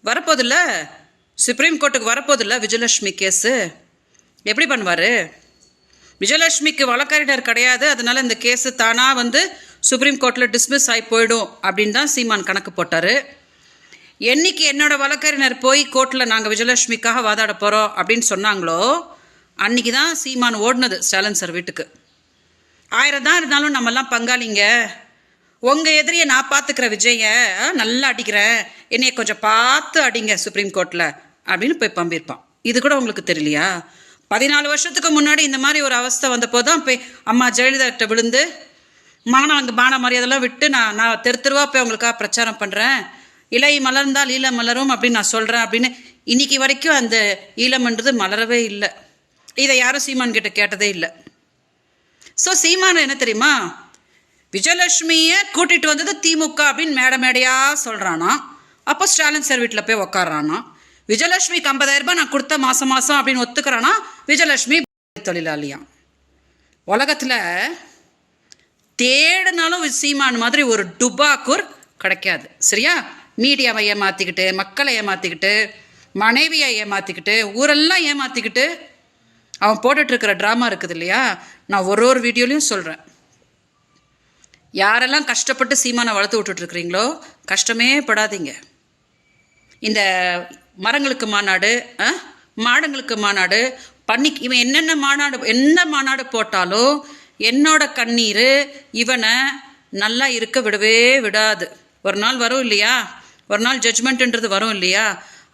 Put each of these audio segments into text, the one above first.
வரப்போதில்ல, supreme கோர்ட்டுக்கு வரப்போதில்ல Vijayalakshmi case. எப்படி பண்ணுவார்? விஜயலட்சுமிக்கு வழக்கறிஞர் கிடையாது, அதனால இந்த கேஸு தானாக வந்து சுப்ரீம் கோர்ட்டில் டிஸ்மிஸ் ஆகி போயிடும் அப்படின்னு தான் சீமான் கணக்கு போட்டார். என்னைக்கு என்னோட வழக்கறிஞர் போய் கோர்ட்டில் நாங்கள் விஜயலட்சுமிக்காக வாதாட போகிறோம் அப்படின்னு சொன்னாங்களோ அன்றைக்கி தான் சீமான் ஓடினது ஸ்டாலின் சார் வீட்டுக்கு. 1000 தான் இருந்தாலும் நம்மெல்லாம் பங்காளிங்க, உங்கள் எதிரியை நான் பார்த்துக்கிற விஜயை நல்லா அடிக்கிறேன், என்னைய கொஞ்சம் பார்த்து அடிங்க சுப்ரீம் கோர்ட்டில் அப்படின்னு போய் பம்பியிருப்பான். இது கூட உங்களுக்கு தெரியலையா? 14 வருஷத்துக்கு முன்னாடி இந்த மாதிரி ஒரு அவஸ்தை வந்தப்போ தான் போய் அம்மா ஜெயலலிதாட்ட விழுந்து மான மரியாதைலாம் விட்டு நான் தெருவா போய் அவங்களுக்காக பிரச்சாரம் பண்ணுறேன், இலை மலர்ந்தால் ஈழம் மலரும் அப்படின்னு நான் சொல்கிறேன் அப்படின்னு. இன்னைக்கு வரைக்கும் அந்த ஈழம்ன்றது மலரவே இல்லை. இதை யாரும் சீமான் கிட்ட கேட்டதே இல்லை. ஸோ சீமான் என்ன தெரியுமா, விஜயலட்சுமியை கூட்டிகிட்டு வந்தது திமுக அப்படின்னு மேடையாக சொல்கிறானா. அப்போ ஸ்டாலின் சார் வீட்டில் போய் உக்காடுறானா. விஜயலட்சுமிக்கு 50,000 ரூபாய் நான் கொடுத்த மாதம் அப்படின்னு ஒத்துக்கிறானா. விஜயலட்சுமி தொழிலாளியாம். உலகத்தில் தேடினாலும் சீமான் மாதிரி ஒரு டுபாக்கூர் கிடைக்காது. சரியா? மீடியாவை ஏமாற்றிக்கிட்டு, மக்களை ஏமாற்றிக்கிட்டு, மனைவியை ஏமாற்றிக்கிட்டு, ஊரெல்லாம் ஏமாற்றிக்கிட்டு அவன் போட்டுட்ருக்கிற ட்ராமா இருக்குது இல்லையா. நான் ஒரு வீடியோலையும் சொல்கிறேன், யாரெல்லாம் கஷ்டப்பட்டு சீமானை வளர்த்து விட்டுட்ருக்குறீங்களோ கஷ்டமே படாதீங்க. இந்த மரங்களுக்கு மாநாடு, மாடுங்களுக்கு மாநாடு பண்ணி இவன் என்ன மாநாடு போட்டாலும் என்னோட கண்ணீர் இவனை நல்லா இருக்க விடவே விடாது. ஒரு நாள் வரும் இல்லையா, ஒரு நாள் ஜட்ஜ்மெண்ட்டுன்றது வரும் இல்லையா,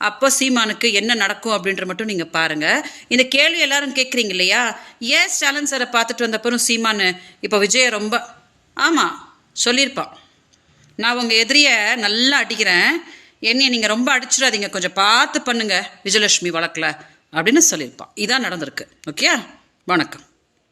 அப்போ சீமானுக்கு என்ன நடக்கும் அப்படின்ற மட்டும் நீங்கள் பாருங்கள். இந்த கேள்வி எல்லாரும் கேட்குறீங்க இல்லையா, ஏன் ஸ்டாலின் சாரை பார்த்துட்டு வந்தப்பறம் சீமானு இப்போ விஜயை ரொம்ப ஆமாம் சொல்லியிருப்பான், நான் உங்கள் எதிரியை நல்லா அடிக்கிறேன், என்னையை நீங்கள் ரொம்ப அடிச்சிடாதீங்க, கொஞ்சம் பார்த்து பண்ணுங்கள் விஜயலட்சுமி வழக்கில் அப்படின்னு சொல்லியிருப்பான். இதான் நடந்திருக்கு. ஓகே, வணக்கம்.